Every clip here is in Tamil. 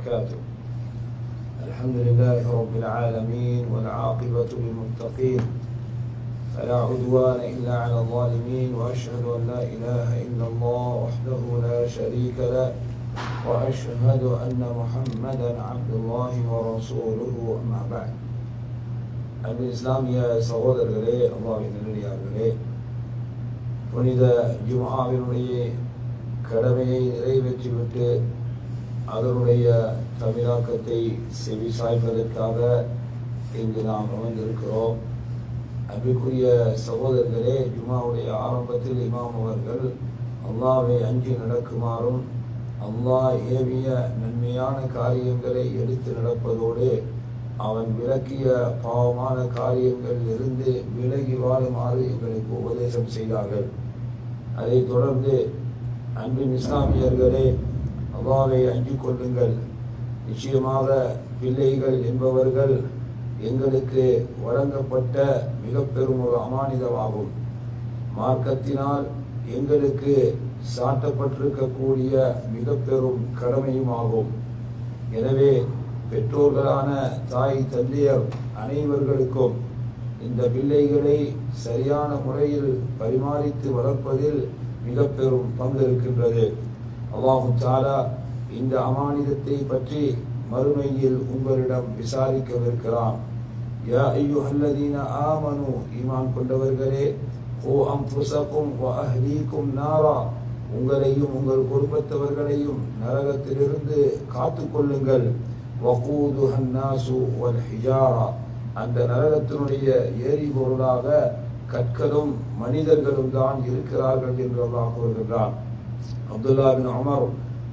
وبركاته. الحمد لله رب العالمين والعاقبة للمتقين فلا عدوان إلا على الظالمين، وأشهد أن لا إله إلا الله وحده لا شريك له، وأشهد أن محمدا عبد الله ورسوله. أما بعد. அன்பு இஸ்லாமிய சகோதரர்களே, அல்லாஹ்வின் நல்லடியார்களே, புனித ஜும்ஆவினுடைய கடமையை நிறைவேற்றிவிட்டு அதனுடைய தமிழாக்கத்தை செவி சாய்ப்பதற்காக இங்கு நாம் அமர்ந்திருக்கிறோம். அன்பிற்குரிய சகோதரர்களே, ஜும்ஆவுடைய ஆரம்பத்தில் இமாம் அவர்கள் அல்லாஹ்வை அஞ்சி நடக்குமாறும் அல்லாஹ் ஏவிய நன்மையான காரியங்களை எடுத்து நடப்பதோடு அவன் விலக்கிய பாவமான காரியங்களில் இருந்து விலகி வாழுமாறு எங்களுக்கு உபதேசம் செய்தார்கள். அதைத் தொடர்ந்து, அன்பின் இஸ்லாமியர்களே, அல்லாஹ்வை அஞ்சிக் கொள்ளுங்கள். நிச்சயமாக பிள்ளைகள் என்பவர்கள் எங்களுக்கு வழங்கப்பட்ட மிக பெரும் ஒரு அமானிதமாகும். மார்க்கத்தினால் எங்களுக்கு சாட்டப்பட்டிருக்கக்கூடிய மிக பெரும் கடமையுமாகும். எனவே பெற்றோர்களான தாய் தந்தையர் அனைவர்களுக்கும் இந்த பிள்ளைகளை சரியான முறையில் பரிமாறித்து வளர்ப்பதில் மிக பெரும் பங்கு இருக்கின்றது. அல்லாஹு தஆலா இந்த அமானிதத்தை பற்றி மறுமையில் உங்களிடம் விசாரிக்கவிருக்கிறான். யா அய்யுஹல்லதீன ஆமனு, ஈமான் கொண்டவர்களே, ஓ அன்ஃபுஸகும் வ அஹ்லீக்கும் நாரா, உங்களையும் உங்கள் குடும்பத்தவர்களையும் நரகத்திலிருந்து காத்துக் கொள்ளுங்கள். வகூதுஹா அன்னாசு வல் ஹிஜாரா, அந்த நரகத்தினுடைய எரிபொருளாக கற்களும் மனிதர்களும் தான் இருக்கிறார்கள் என்று அல்லாஹ் கூறுகின்றான். அப்துல்லா பின் உமர்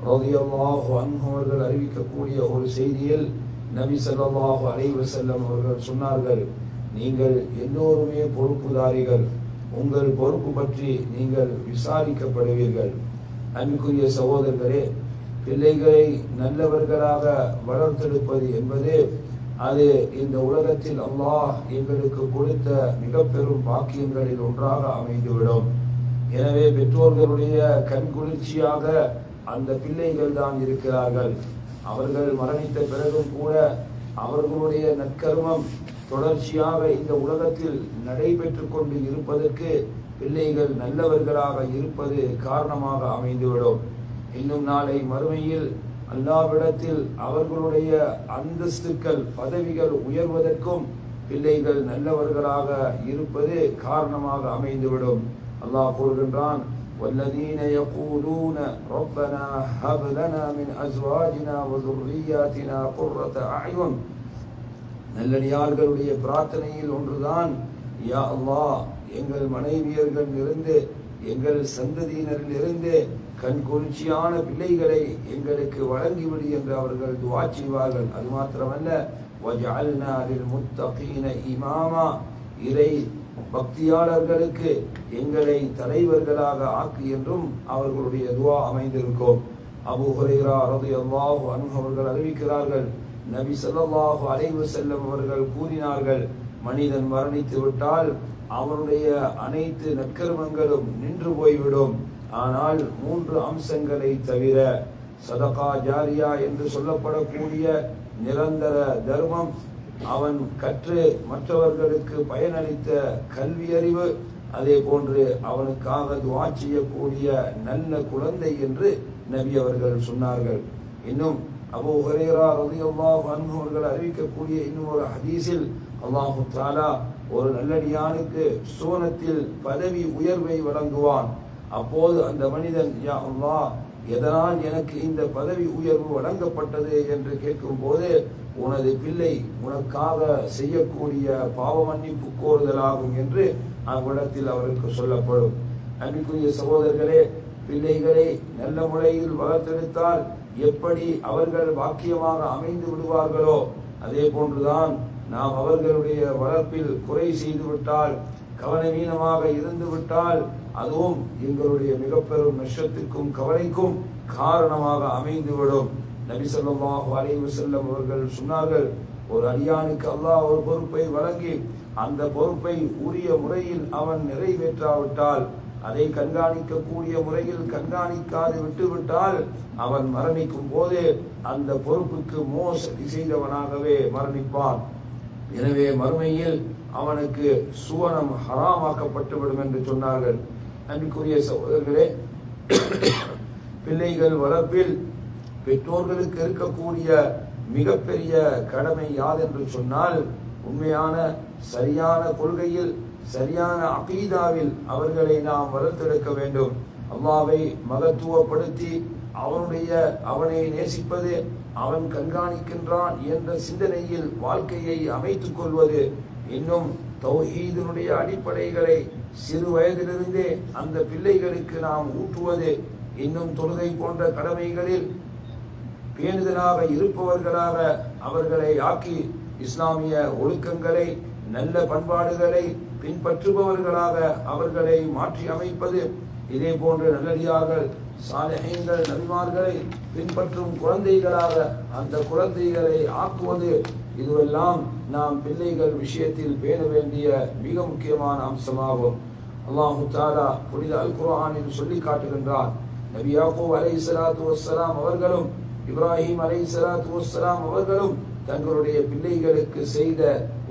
ரலியல்லாஹு அன்ஹு அவர்கள் அறிவிக்கக்கூடிய ஒரு செய்தியில் நபி ஸல்லல்லாஹு அலைஹி வஸல்லம் அவர்கள் சொன்னார்கள், நீங்கள் எல்லோருமே பொறுப்புதாரிகள், உங்கள் பொறுப்பு பற்றி நீங்கள் விசாரிக்கப்படுவீர்கள். அன்புக்குரிய சகோதரர்களே, பிள்ளைகளை நல்லவர்களாக வளர்த்தெடுப்பது என்பது அது இந்த உலகத்தில் அல்லாஹ் எங்களுக்கு கொடுத்த மிக பெரும் பாக்கியங்களில் ஒன்றாக அமைந்துவிடும். எனவே பெற்றோர்களுடைய கண்குளிர்ச்சியாக அந்த பிள்ளைகள் தான் இருக்கிறார்கள். அவர்கள் மரணித்த பிறகும் கூட அவர்களுடைய நற்கர்மம் தொடர்ச்சியாக இந்த உலகத்தில் நடைபெற்று கொண்டு இருப்பதற்கு பிள்ளைகள் நல்லவர்களாக இருப்பது காரணமாக அமைந்துவிடும். இன்னும் நாளை மறுமையில் அல்லாஹ்விடத்தில் அவர்களுடைய அந்தஸ்துக்கள் பதவிகள் உயர்வதற்கும் பிள்ளைகள் நல்லவர்களாக இருப்பது காரணமாக அமைந்துவிடும். அல்லாஹ் கூறுகின்றான், வல்லதீன யகூலூன ரப்பனா ஹப் லனா மின் அஸ்வாஜினா வ ذُرِّيَّاتِنَا قُرَّةَ அயுன். நல்லடியார்களுடைய பிரார்த்தனையில் ஒன்றுதான், யா அல்லாஹ், எங்கள் மனைவியர்களிலிருந்து எங்கள் சந்ததியினரில் இருந்து கண்குளிர்ச்சியான பிள்ளைகளை எங்களுக்கு வழங்கிவிடு என்று அவர்கள் துஆ செய்வார்கள். அது மாத்திரமல்ல, வஜஅல்னா லில்முத்தகீன இமாமா, இறை பக்தியாளர்களுக்கு எங்களை தலைவர்களாக ஆக்கு என்றும் அவர்களுடைய துஆ அமைந்திருக்கும். அபூ ஹுரைரா ரலியல்லாஹு அன்ஹு அவர்கள் அறிவிக்கிறார்கள், நபி ஸல்லல்லாஹு அலைஹி வஸல்லம் அவர்கள் கூறினார்கள், மனிதன் மரணித்து விட்டால் அவருடைய அனைத்து நற்கர்மங்களும் நின்று போய்விடும். ஆனால் 3 அம்சங்களை தவிர, சதகா ஜாரியா என்று சொல்லப்படக்கூடிய நிரந்தர தர்மம், அவன் கற்று மற்றவர்களுக்கு பயனளித்த கல்வி அறிவு, அதே போன்று அவனுக்காக துஆ செய்யக்கூடிய நல்ல குழந்தை என்று நபி அவர்கள் சொன்னார்கள். இன்னும் அபூ ஹுரைரா ரலியல்லாஹு அன்ஹு அவர்கள் அறிவிக்கக்கூடிய இன்னும் ஒரு ஹதீஸில் அல்லாஹு தஆலா ஒரு நல்லடியானுக்கு சுவனத்தில் பதவி உயர்வை வழங்குவான். அப்போது அந்த மனிதன், யா அல்லாஹ், எதனால் எனக்கு இந்த பதவி உயர்வு வழங்கப்பட்டது என்று கேட்கும் போது, உனது பிள்ளை உனக்காக செய்யக்கூடிய பாவ மன்னிப்பு கோருதலாகும் என்று அவ்விடத்தில் அவருக்கு சொல்லப்படும். அன்புக்குரிய சகோதரர்களே, பிள்ளைகளை நல்ல முறையில் வளர்த்தெடுத்தால் எப்படி அவர்கள் பாக்கியமாக அமைந்து விடுவார்களோ, அதே போன்றுதான் நாம் அவர்களுடைய வளர்ப்பில் குறை செய்துவிட்டால், கவனவீனமாக இருந்து விட்டால், அதுவும் எங்களுடைய மிக பெரும் நஷ்டத்துக்கும் கவலைக்கும் காரணமாக அமைந்துவிடும். நபி ஸல்லல்லாஹு அலைஹி வஸல்லம் அவர்கள் சொன்னார்கள், ஒரு அடியானுக்கு அல்லாஹ் ஒரு பொறுப்பை வழங்கி அந்த பொறுப்பை உரிய முறையில் அவன் நிறைவேற்றாவிட்டால் அதை கண்காணிக்கக்கூடிய முறையில் கண்காணிக்காது விட்டுவிட்டால் அவன் மரணிக்கும் போது அந்த பொறுப்புக்கு மோசடி செய்தவனாகவே மரணிப்பான். எனவே மறுமையில் அவனுக்கு சுவனம் ஹராமாக்கப்பட்டுவிடும் என்று சொன்னார்கள். அன்பிற்குரிய சகோதரர்களே, பிள்ளைகள் வளர்ப்பில் பெற்றோர்களுக்கு இருக்கக்கூடிய மிகப்பெரிய கடமை யாதென்று சொன்னால், உண்மையான சரியான கொள்கையில் சரியான அகீதாவில் அவர்களை நாம் வளர்த்தெடுக்க வேண்டும். அல்லாஹ்வை மகத்துவப்படுத்தி அவனை நேசிப்பது, அவன் கண்காணிக்கின்றான் என்ற சிந்தனையில் வாழ்க்கையை அமைத்துக் கொள்வது, இன்னும் தௌஹீதினுடைய அடிப்படைகளை சிறு வயதிலிருந்தே அந்த பிள்ளைகளுக்கு நாம் ஊட்டுவது, இன்னும் தொழுகை போன்ற கடமைகளில் பேணுதலாக இருப்பவர்களாக அவர்களை ஆக்கி இஸ்லாமிய ஒழுக்கங்களை நல்ல பண்பாடுகளை பின்பற்றுபவர்களாக அவர்களை மாற்றி அமைப்பது, இதே போன்ற நல்லடியார்கள் சாலிஹீன்கள் நபிமார்களை பின்பற்றும் குழந்தைகளாக அந்த குழந்தைகளை ஆக்குவது, இதுவெல்லாம் நாம் பிள்ளைகள் விஷயத்தில் பேண வேண்டிய மிக முக்கியமான அம்சமாகும். அல்லாஹு தஆலா புனித அல் குர்ஆனில் சொல்லி காட்டுகின்றான். நபி யாக்கூப் அலைஹிஸ்ஸலாத்து வஸ்ஸலாம் அவர்களும் இப்ராஹிம் அலைஹிஸ்ஸலாத்து வஸ்ஸலாம் அவர்களும் தங்களுடைய பிள்ளைகளுக்கு செய்த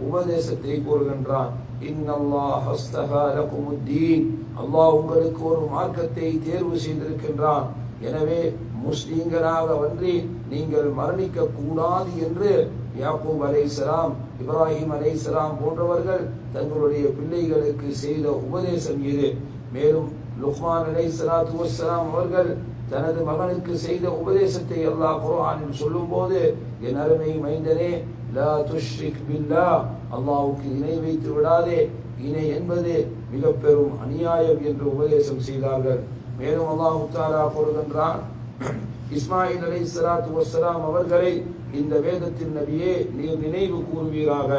உபதேசத்தை கூறுகின்றான். இன்னல்லாஹ் அஸ்தஃபா லகுமுத்தீன், அல்லாஹ் உங்களுக்கு ஒரு மார்க்கத்தை தேர்வு செய்திருக்கின்றான். எனவே முஸ்லிம்களாக வந்து நீங்கள் மரணிக்க கூடாது என்று யாக்கூப் அலைஹிஸ்ஸலாம், இப்ராஹிம் அலைஹிஸ்ஸலாம் போன்றவர்கள் தங்களுடைய பிள்ளைகளுக்கு செய்த உபதேசம் இது. மேலும் லுக்மான் அலைஹிஸ்ஸலாத்து வஸ்ஸலாம் அவர்கள் தனது மகனுக்கு செய்த உபதேசத்தை அல்லாஹ் குர்ஆனில் சொல்லும் போது, என் அருமை மைந்தனே, லா துஷ்ரிக் பில்லாஹ், அல்லாஹ்வுக்கு இணை வைத்து விடாதே, இணை என்பது மிக பெரும் அநியாயம் என்று உபதேசம் செய்தார்கள். மேலும் அல்லாஹ் தஆலா கூறுகின்றான், இஸ்மாயில் அலைஹிஸ்ஸலாத்து வஸ்ஸலாம் அவர்களை இந்த வேதத்தின் நபியே நீர் நினைவு கூறுவீராக.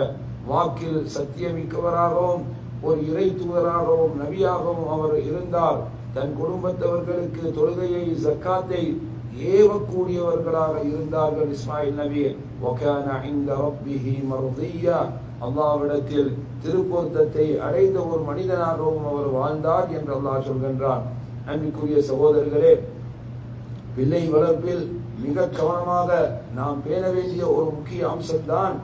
வாக்கில் சத்தியமிக்கவராகவும் ஒரு இறை தூதராகவும் நபியாகவும் அவர் இருந்தார். தன் குடும்பத்தவர்களுக்கு தொழுகையை ஜக்காத்தை ஏவக்கூடியவர்களாக இருந்தார்கள் இஸ்மாயில் நபி. வகான இன்த ரப்பிஹி மர்தியா, அல்லாஹ்விடத்தில் திருப்பொருத்தத்தை அடைந்த ஒரு மனிதனாகவும் அவர் வாழ்ந்தார் என்று அல்லாஹ் சொல்கின்றான். அன்பிற்குரிய சகோதரர்களே, பிள்ளை வளர்ப்பில் மிக கவனமாக நாம் பேண வேண்டிய ஒரு முக்கிய அம்சம்தான்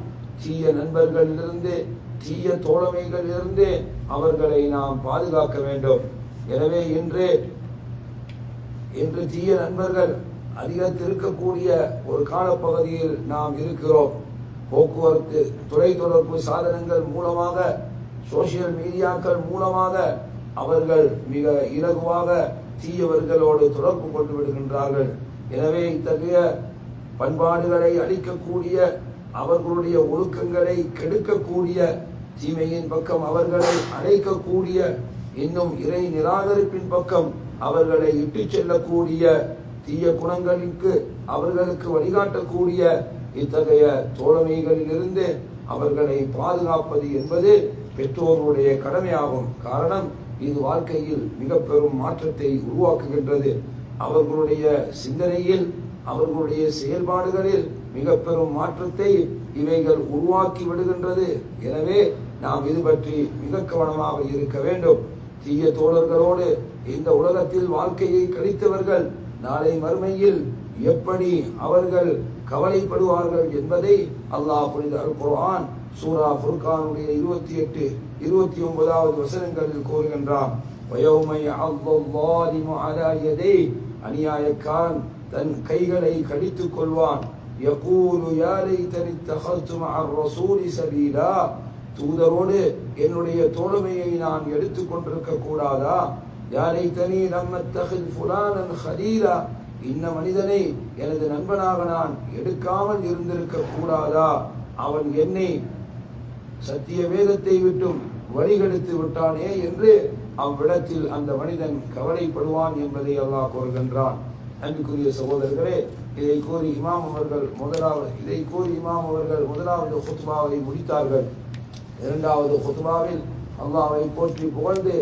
தீய நண்பர்களிலிருந்து தீய தோழமைகளிலிருந்து அவர்களை நாம் பாதுகாக்க வேண்டும். எனவே இன்று தீய நண்பர்கள் அதிகரித்திருக்கக்கூடிய ஒரு காலப்பகுதியில் நாம் இருக்கிறோம். போக்குவரத்து, தொலைத்தொடர்பு சாதனங்கள் மூலமாக, சோசியல் மீடியாக்கள் மூலமாக அவர்கள் மிக இலகுவாக தீயவர்களோடு தொடர்பு கொண்டு விடுகின்றார்கள். எனவே இத்தகைய பண்பாடுகளை அளிக்கக்கூடிய, அவர்களுடைய ஒழுக்கங்களை கெடுக்கக்கூடிய, தீமையின் பக்கம் அவர்களை அழைக்கக்கூடிய, இன்னும் இறை நிராகரிப்பின் பக்கம் அவர்களை இட்டுச் செல்லக்கூடிய, தீய குணங்களுக்கு அவர்களுக்கு வழிகாட்டக்கூடிய இத்தகைய தோழமைகளில் இருந்து அவர்களை பாதுகாப்பது என்பது பெற்றோருடைய கடமையாகும். காரணம், இது வாழ்க்கையில் மிக பெரும் மாற்றத்தை உருவாக்குகின்றது. அவர்களுடைய சிந்தனையில், அவர்களுடைய செயல்பாடுகளில் மிக பெரும் மாற்றத்தை இவைகள் உருவாக்கி விடுகின்றது. எனவே நாம் இது பற்றி மிக கவனமாக இருக்க வேண்டும். தீய தோழர்களோடு இந்த உலகத்தில் வாழ்க்கையை கழித்தவர்கள் நாளை மறுமையில் எப்படி அவர்கள் கவலைப்படுவார்கள் என்பதை அல்லாஹ் புனித அல் குர்ஆன் சூரா ஃபுர்கானுடைய 28, 29வது வசனங்களில் கூறுகின்றான். வயௌமை அல்லாஹு அலா யதை, அநியாயக்காரன் தன் கைகளை கடித்துக் கொள்வான். யகூலு யா லைதனி தஹல்து மஅர் ரசூலி சபீலா, தூதரோடு என்னுடைய தோழமையை நான் எடுத்துக் கொண்டிருக்க கூடாதா? யா லைதனி லம் அத்தஹில் ஃபுலானன் ஹலீலா, இந்த மனிதனை எனது நண்பனாக நான் எடுக்காமல் இருந்திருக்க கூடாதா? அவன் என்னை சத்திய வேதத்தை விட்டும் வழிகெடுத்து விட்டானே என்று அவ்விடத்தில் அந்த மனிதன் கவலைப்படுவான் என்பதை அல்லாஹ் கூறுகின்றான். அன்புக்குரிய சகோதரர்களே, இதை கூறி இமாம் அவர்கள் முதலாவது ஹுத்பாவை முடித்தார்கள். இரண்டாவது ஹுத்பாவில் அல்லாஹ்வை போற்றி புகழ்ந்து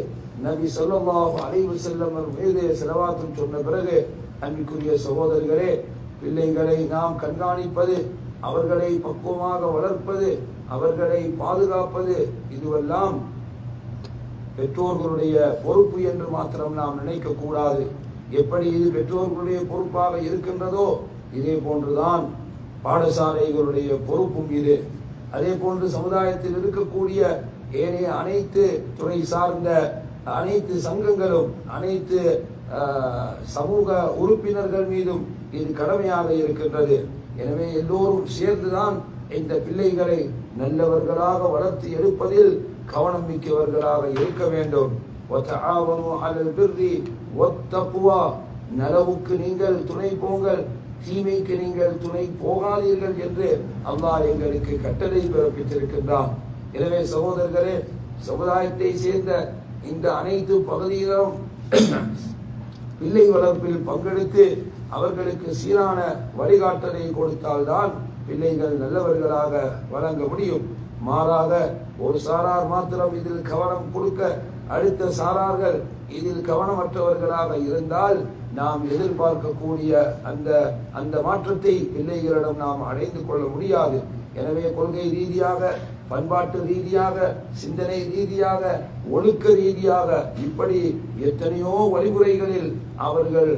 நபி ஸல்லல்லாஹு அலைஹி வஸல்லம் மீது ஸலவாத்து சொன்ன பிறகு, அன்புக்குரிய சகோதரர்களே, பிள்ளைகளை நாம் கண்காணிப்பது, அவர்களை பக்குவமாக வளர்ப்பது, அவர்களை பாதுகாப்பது, இதுவெல்லாம் பெற்றோர்களுடைய பொறுப்பு என்று மாத்திரம் நாம் நினைக்க கூடாது. எப்படி இது பெற்றோர்களுடைய பொறுப்பாக இருக்கின்றதோ இதே போன்றுதான் பாடசாலைகளுடைய பொறுப்பும் இது. அதே போன்று சமுதாயத்தில் இருக்கக்கூடிய ஏனைய அனைத்து துறை சார்ந்த அனைத்து சங்கங்களும் அனைத்து சமூக உறுப்பினர்கள் மீதும் இது கடமையாக இருக்கின்றது. எனவே எல்லோரும் சேர்ந்துதான் இந்த பிள்ளைகளை நல்லவர்களாக வளர்த்து எடுப்பதில் கவனம் மிக்கவர்களாக இருக்க வேண்டும். நலவுக்கு நீங்கள் துணை போங்கள், தீமைக்கு நீங்கள் துணை போகாதீர்கள் என்று அல்லாஹ் எங்களுக்கு கட்டளை பிறப்பித்திருக்கின்றான். எனவே சகோதரர்களே, சமுதாயத்தை சேர்ந்த இந்த அனைத்து பகுதியிலும் பிள்ளை வளர்ப்பில் பங்கெடுத்து அவர்களுக்கு சீரான வழிகாட்டலை கொடுத்தால்தான் பிள்ளைகள் நல்லவர்களாக வழங்க முடியும். மாறாக ஒரு சாரார் மாத்திரம் இதில் கவனம் கொடுக்க அடுத்த சாரார்கள் இதில் கவனமற்றவர்களாக இருந்தால் நாம் எதிர்பார்க்கக்கூடிய அந்த மாற்றத்தை பிள்ளைகளிடம் நாம் அடைந்து கொள்ள முடியாது. எனவே கொள்கை ரீதியாக, பண்பாட்டு ரீதியாக, சிந்தனை ரீதியாக, ஒழுக்க ரீதியாக இப்படி எத்தனையோ வழிமுறைகளில் அவர்கள்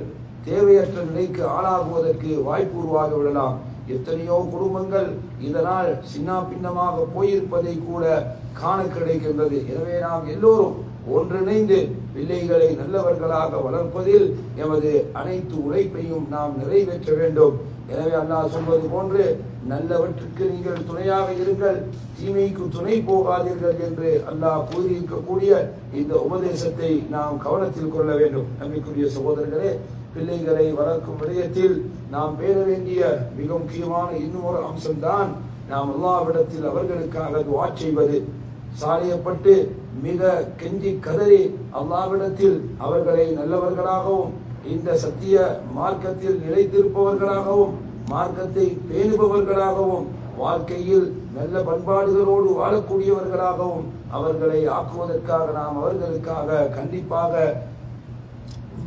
தேவையற்ற நிலைக்கு ஆளாகுவதற்கு வாய்ப்பு உருவாகிவிடலாம். எத்தனையோ குடும்பங்கள் இதனால் சின்ன பின்னமாக போயிருப்பதை கூட காண கிடைக்கின்றது. எனவே நாம் எல்லோரும் ஒன்றிணைந்து பிள்ளைகளை நல்லவர்களாக வளர்ப்பதில் எமது அனைத்து உழைப்பையும் நாம் நிறைவேற்ற வேண்டும். எனவே அல்லாஹ் சொல்வது போன்று நல்லவற்றுக்கு நீங்கள் துணையாக இருங்கள், தீமைக்கு துணை போகாதீர்கள் என்று அல்லாஹ் கூறியிருக்கக்கூடிய இந்த உபதேசத்தை நாம் கவனத்தில் கொள்ள வேண்டும். நம்பிக்கைக்குரிய சகோதரர்களே, பிள்ளைகளை வளர்க்கும் விடயத்தில் நாம் பேண வேண்டிய மிக முக்கியமான இன்னும் ஒரு அம்சம்தான் நாம் அல்லாஹ்விடத்தில் அவர்களுக்காக துஆ செய்வது. சாலையப்பட்டு மிக கெஞ்சி கதறி அல்லாஹ்விடத்தில் அவர்களை நல்லவர்களாகவும் இந்த சத்திய மார்க்கத்தில் நிலைத்திருப்பவர்களாகவும் மார்க்கத்தை பேணுபவர்களாகவும் வாழ்க்கையில் நல்ல பண்பாடுகளோடு வாழக்கூடியவர்களாகவும் அவர்களை ஆக்குவதற்காக நாம் அவர்களுக்காக கண்டிப்பாக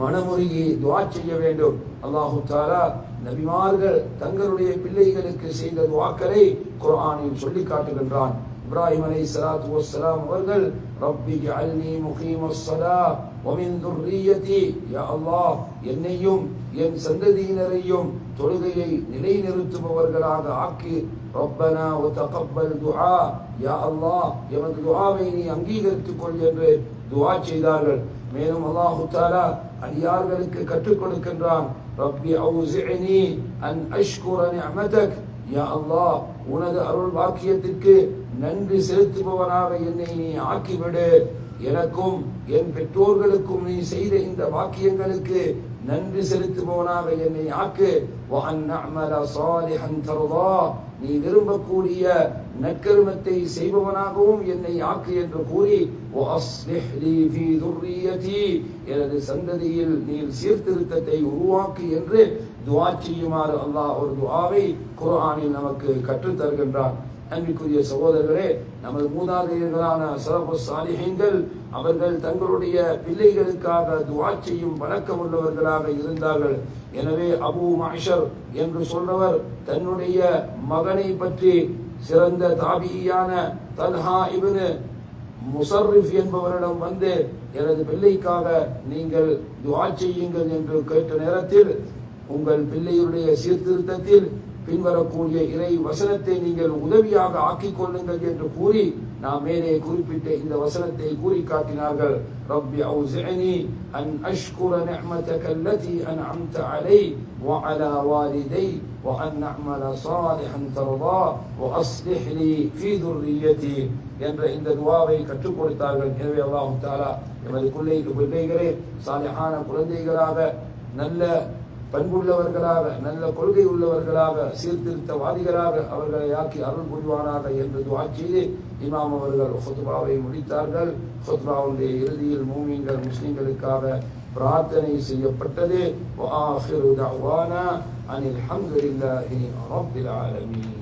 மனமுருகி துஆ செய்ய வேண்டும். அல்லாஹு தஆலா நபிமார்கள் தங்களுடைய பிள்ளைகளுக்கு செய்த துஆக்களை குர்ஆனில் சொல்லி காட்டுகின்றான். இப்ராஹிம் அலைஹிஸ்ஸலாத்து வஸ்ஸலாம் அவர்கள் ரப்பி ஜஅல்னி முகீமஸ் ஸலாத் வ மின் துர்ரிய்யதி, யா அல்லாஹ் என்னையும் என் சந்ததியினரையும் தொழுகையை நிலைநிறுத்துபவர்களாக ஆக்கி, ரப்பனா வ தகப்பல் துஆ, யா அல்லாஹ் எமது துஆவை நீ அங்கீகரித்துக் கொள் என்று துஆ செய்தார்கள். மேலும் அல்லாஹு தஆலா அடியார்களுக்கு கற்றுக் கொடுக்கின்றான், ரப்பி அவுஸிஅனி அன் அஷ்குர நிஅமதக், யா அல்லாஹ் உனது அருள் வாக்கியத்திற்கு நன்றி செலுத்துபவனாக என்னை நீ ஆக்கிவிடு. எனக்கும் என் பெற்றோர்களுக்கும் நீ செய்த இந்த வாக்கியங்களுக்கு நன்றி செலுத்துபவனாக என்னை ஆக்கு. வஅன் நஅமல ஸாலிஹன் தர்தா, நீ விரும்பக்கூடிய நற்கருமத்தை செய்பவனாகவும் என்னை ஆக்கு என்று கூறி, வஅஸ்லிஹ் லீ ஃபீ துர்ரிய்யதி, எனது சந்ததியில் நீ சீர்திருத்தத்தை உருவாக்கு என்று துஆ செய்யுமாறு அல்லாஹ் ஒரு துஆவை குர்ஆனில் நமக்கு கற்றுத் தருகின்றான். அன்பிற்குரிய சகோதரர்களே, நமது மூதாதையர்களான ஸலஃபுஸ் ஸாலிஹீன்கள் அவர்கள் தங்களுடைய பிள்ளைகளுக்காக துஆ செய்யும் வழக்கம் உள்ளவர்களாக இருந்தார்கள். எனவே அபூ மஅஷர் என்று சொல்றவர் தன்னுடைய மகனை பற்றி சிறந்த தாபியான தல்ஹா இப்னு முஸர்ரிஃப் என்பவரிடம் வந்து, எனது பிள்ளைக்காக நீங்கள் துஆ செய்யுங்கள் என்று கேட்ட நேரத்தில், உங்கள் பிள்ளையுடைய சீர்திருத்தத்தில் பின்வரக்கூடிய இறை வசனத்தை நீங்கள் உதவியாக ஆக்கிக் கொள்ளுங்கள் என்று கூறி நாம் மேலே குறிப்பிட்ட இந்த வசனத்தை கூறி காட்டினார்கள். ரப்பி அவுஸிஅனி அன் அஷ்குர நிஅமதக அல்லதி அன்அம்த அலை வ அலா வாலிதை வ அன் அஅமல ஸாலிஹன் தர்தா வ அஸ்லிஹ் லீ ஃபீ துர்ரிய்யதி என்ற இந்த துஆவை கற்றுக் கொடுத்தார்கள். எனவே அல்லாஹ் தஆலா எமது பிள்ளைகளே சாலிஹான குழந்தைகளாக, நல்ல பண்புள்ளவர்களாக, நல்ல கொள்கை உள்ளவர்களாக, சீர்திருத்தவாதிகளாக அவர்களை ஆக்கி அருள் புரிவானாக என்று துஆ செய்து இமாம் அவர்கள் ஹுத்பாவை முடித்தார்கள். ஹுத்பாவுடைய இறுதியில் மூமின்கள் முஸ்லிம்களுக்காக பிரார்த்தனை செய்யப்பட்டது. வஆஹிரு தஅவானா அனில் ஹம்துலில்லாஹி ரப்பில் ஆலமீன்.